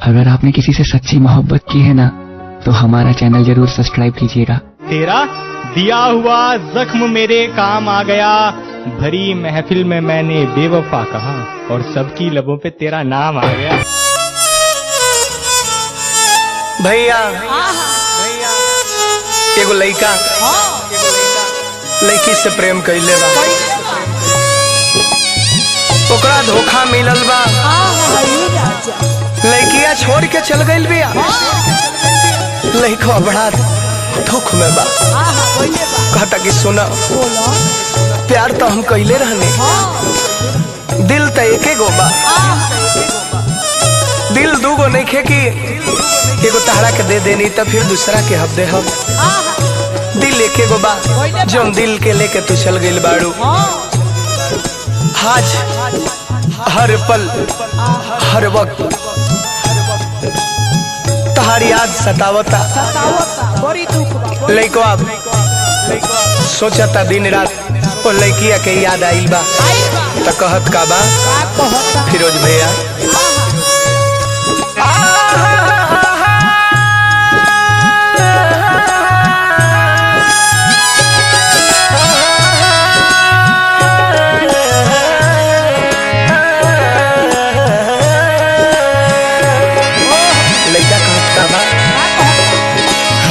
अगर आपने किसी से सच्ची मोहब्बत की है ना तो हमारा चैनल जरूर सब्सक्राइब कीजिएगा। तेरा दिया हुआ जख्म मेरे काम आ गया, भरी महफिल में मैंने बेवफा कहा और सबकी लबों पे तेरा नाम आ गया। भैया एगो लड़का लड़की से प्रेम कैले बा, ओकरा धोखा मिलल बा, लड़किया छोड़ के चल गई बिया, लड़का बड़ा दुख में बा। कहता कि सुना प्यार तो हम कैले रहने, दिल तो एके गो बा, दिल दूगो नहीं खे कि एगो तहरा के दे देनी तो फिर दूसरा के हब दे हम, दिल एके गो बा जो दिल के लेके तू चल गई बाड़ू। आज हर पल हर वक्त तहारी याद सतावता, लइकवा सोचता दिन रात वो लइकिया के याद आइल बा, तो कहत का बा फिरोज भैया,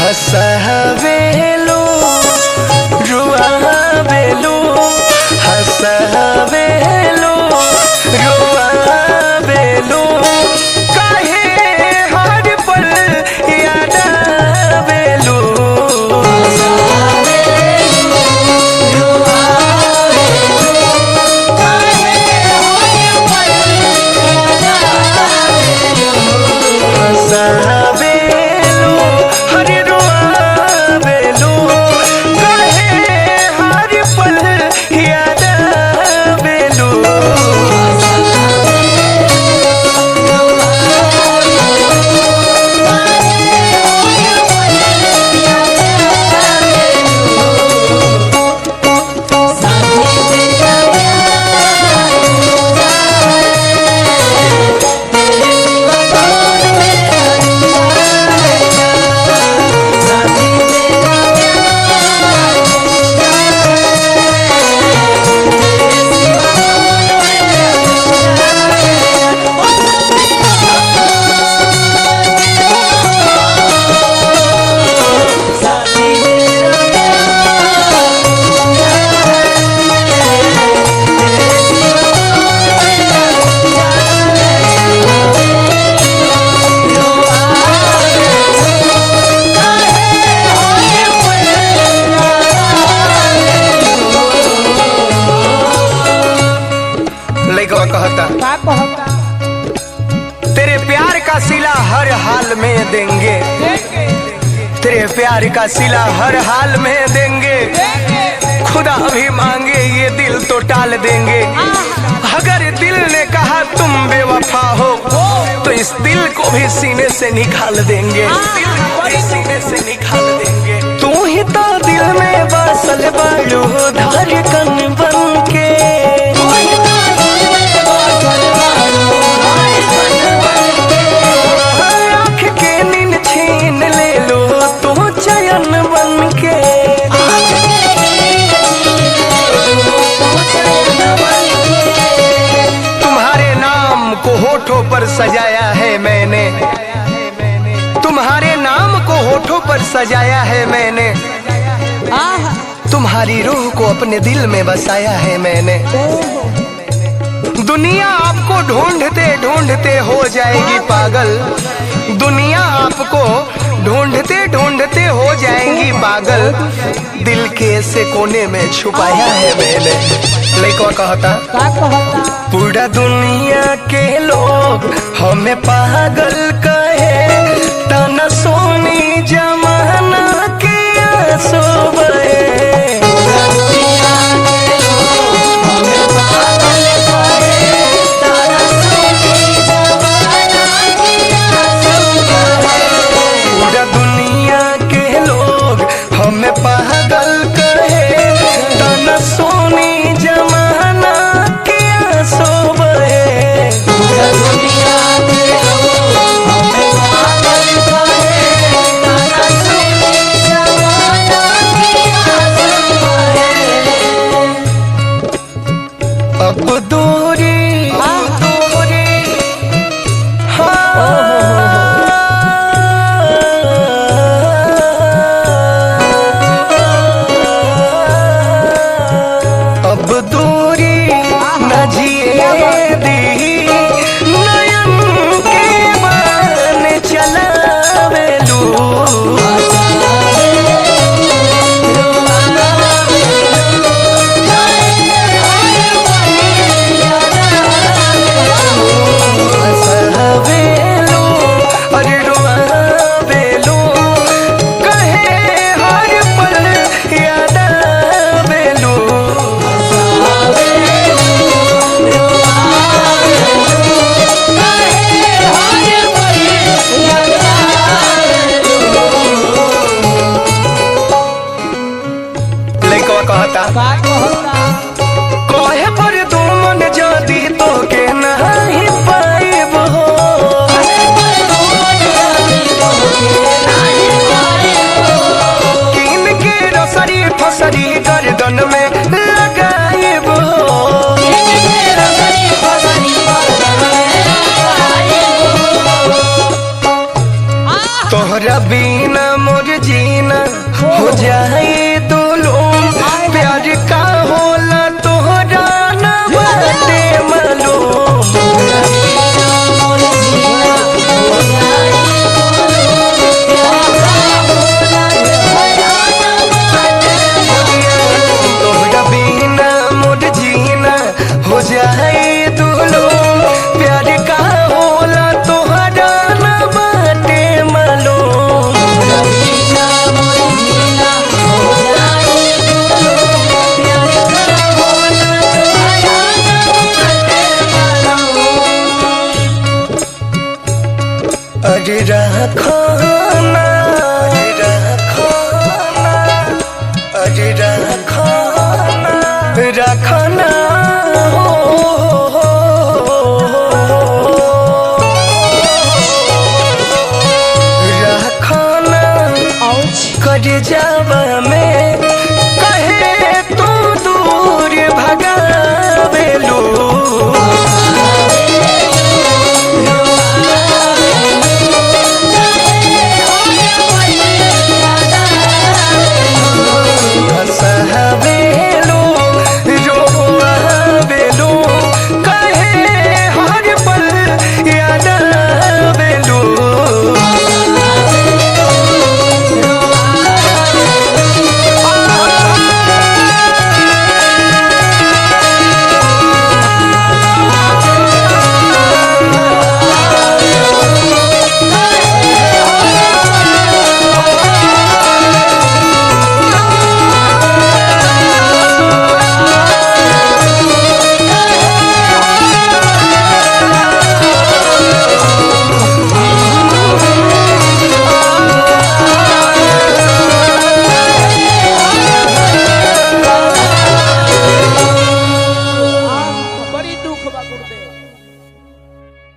हसवेलो रुआवेलो, हसवेलो रुआवेलो, काहे हर पल याद आवेलो, तेरे प्यार का सिला हर हाल में देंगे, तेरे प्यार का सिला हर हाल में देंगे, खुदा भी मांगे ये दिल तो टाल देंगे, अगर दिल ने कहा तुम बेवफा हो तो इस दिल को भी सीने से निकाल देंगे, सीने से निकाल देंगे। तू ही तो दिल में बसल बालू धड़कन बन के, आँख के नींद छीन ले लो तू चयन बन के, तुम्हारे नाम को होठों पर सजाया है मैंने, तुम्हारे नाम को होठों पर सजाया है मैंने, तुम्हारी रूह को अपने दिल में बसाया है मैंने। दुनिया आपको ढूंढते ढूंढते हो जाएगी पागल, दुनिया आपको ढूंढते ढूंढते हो जाएंगी पागल, दिल के ऐसे कोने में छुपाया है मैंने। लइकवा कहता पूरा दुनिया के लोग हमें पागल कहे, तना सोनी जमाना के आंसू बहे, राखो